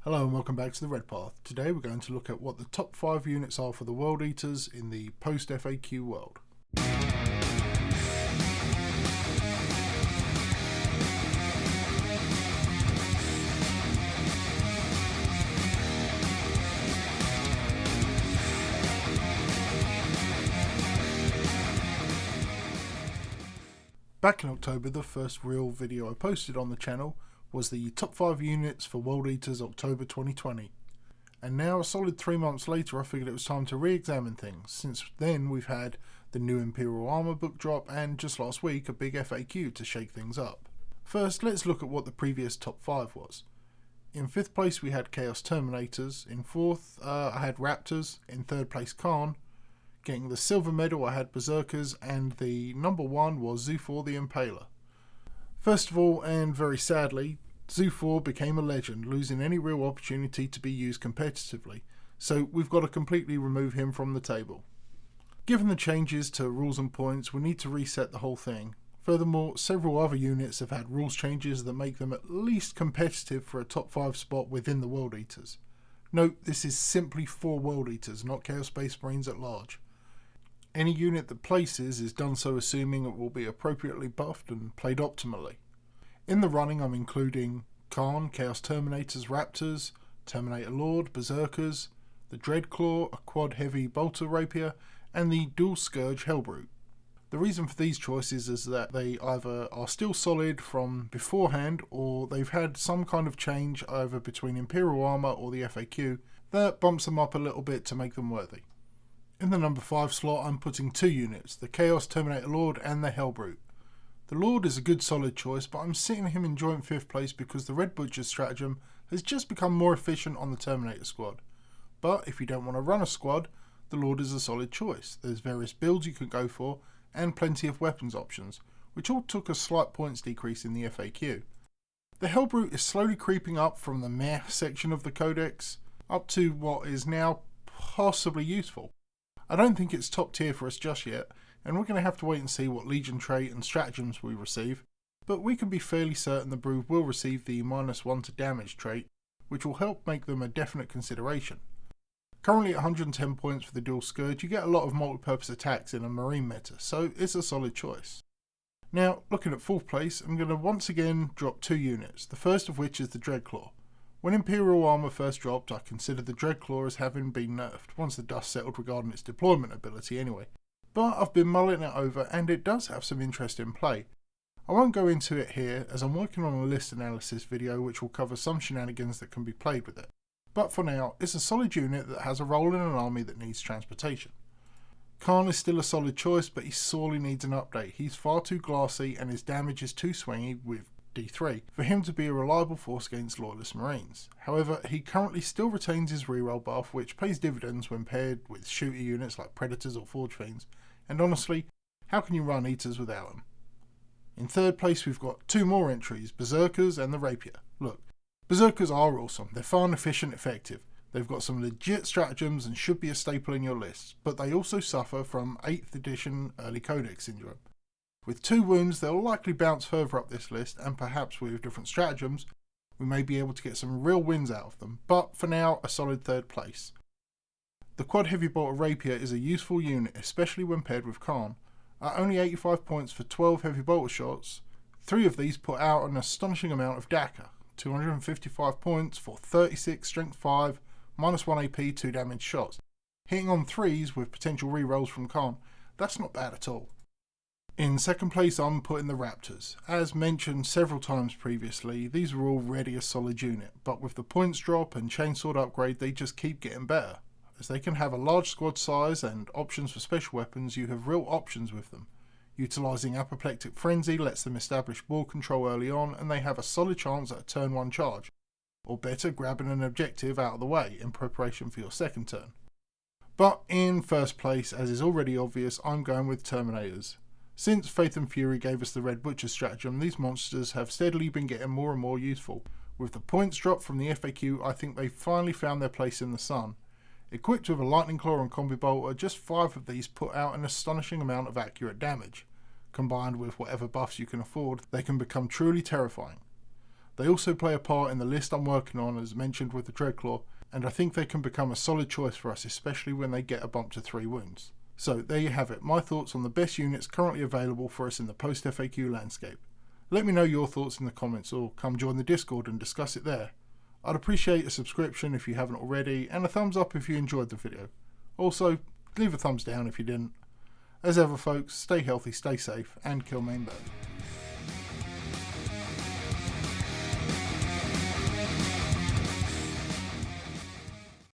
Hello and welcome back to the Red Path. Today we're going to look at what the top 5 units are for the World Eaters in the post-FAQ world. Back in October, the first real video I posted on the channel was the top 5 units for World Eaters October 2020. And now, a solid 3 months later, I figured it was time to re-examine things. Since then, we've had the new Imperial Armor book drop and just last week a big FAQ to shake things up. First, let's look at what the previous top 5 was. In 5th place we had Chaos Terminators, in 4th I had Raptors, in 3rd place Khan. Getting the silver medal I had Berserkers, and the number 1 was Zufar the Impaler. First of all, and very sadly, Zufar became a legend, losing any real opportunity to be used competitively, so we've got to completely remove him from the table. Given the changes to rules and points, we need to reset the whole thing. Furthermore, several other units have had rules changes that make them at least competitive for a top 5 spot within the World Eaters. Note, this is simply for World Eaters, not Chaos Space Marines at large. Any unit that places is done so assuming it will be appropriately buffed and played optimally. In the running I'm including Khan, Chaos Terminators, Raptors, Terminator Lord, Berserkers, the Dreadclaw, a quad heavy bolter rapier, and the dual scourge Hellbrute. The reason for these choices is that they either are still solid from beforehand or they've had some kind of change either between Imperial Armor or the FAQ that bumps them up a little bit to make them worthy. In the number 5 slot I'm putting 2 units, the Chaos Terminator Lord and the Hellbrute. The Lord is a good solid choice, but I'm sitting him in joint 5th place because the Red Butcher's stratagem has just become more efficient on the Terminator squad. But if you don't want to run a squad, the Lord is a solid choice. There's various builds you can go for and plenty of weapons options, which all took a slight points decrease in the FAQ. The Hellbrute is slowly creeping up from the meh section of the codex up to what is now possibly useful. I don't think it's top tier for us just yet, and we're going to have to wait and see what Legion trait and stratagems we receive, but we can be fairly certain the Brood will receive the -1 to damage trait, which will help make them a definite consideration. Currently at 110 points for the dual scourge, you get a lot of multi-purpose attacks in a marine meta, so it's a solid choice. Now, looking at 4th place, I'm going to once again drop 2 units, the first of which is the Dreadclaw. When Imperial Armor first dropped, I considered the Dreadclaw as having been nerfed, once the dust settled regarding its deployment ability anyway. But I've been mulling it over and it does have some interest in play. I won't go into it here as I'm working on a list analysis video which will cover some shenanigans that can be played with it. But for now, it's a solid unit that has a role in an army that needs transportation. Khan is still a solid choice, but he sorely needs an update. He's far too glassy and his damage is too swingy with D3 for him to be a reliable force against loyalist marines. However, he currently still retains his reroll buff, which pays dividends when paired with shooter units like Predators or Forge Fiends, and honestly, how can you run Eaters without them? In 3rd place we've got 2 more entries, Berserkers and the Rapier. Look, Berserkers are awesome, they're fun, efficient, effective. They've got some legit stratagems and should be a staple in your lists, but they also suffer from 8th edition early codex syndrome. With 2 wounds, they'll likely bounce further up this list, and perhaps with different stratagems, we may be able to get some real wins out of them, but for now, a solid 3rd place. The quad heavy bolter rapier is a useful unit, especially when paired with Khan. At only 85 points for 12 heavy bolter shots, 3 of these put out an astonishing amount of DACA, 255 points for 36 strength 5, -1 AP 2 damage shots. Hitting on 3s with potential rerolls from Khan, that's not bad at all. In 2nd place I'm putting the Raptors. As mentioned several times previously, these were already a solid unit, but with the points drop and chainsword upgrade they just keep getting better. As they can have a large squad size and options for special weapons, you have real options with them. Utilising Apoplectic Frenzy lets them establish ball control early on and they have a solid chance at a turn 1 charge, or better, grabbing an objective out of the way in preparation for your 2nd turn. But in 1st place, as is already obvious, I'm going with Terminators. Since Faith and Fury gave us the Red Butcher stratagem, these monsters have steadily been getting more and more useful. With the points drop from the FAQ, I think they've finally found their place in the sun. Equipped with a Lightning Claw and Combi Bolter, just 5 of these put out an astonishing amount of accurate damage. Combined with whatever buffs you can afford, they can become truly terrifying. They also play a part in the list I'm working on, as mentioned with the Dreadclaw, and I think they can become a solid choice for us, especially when they get a bump to 3 wounds. So there you have it, my thoughts on the best units currently available for us in the post-FAQ landscape. Let me know your thoughts in the comments, or come join the Discord and discuss it there. I'd appreciate a subscription if you haven't already, and a thumbs up if you enjoyed the video. Also, leave a thumbs down if you didn't. As ever folks, stay healthy, stay safe, and kill main bird.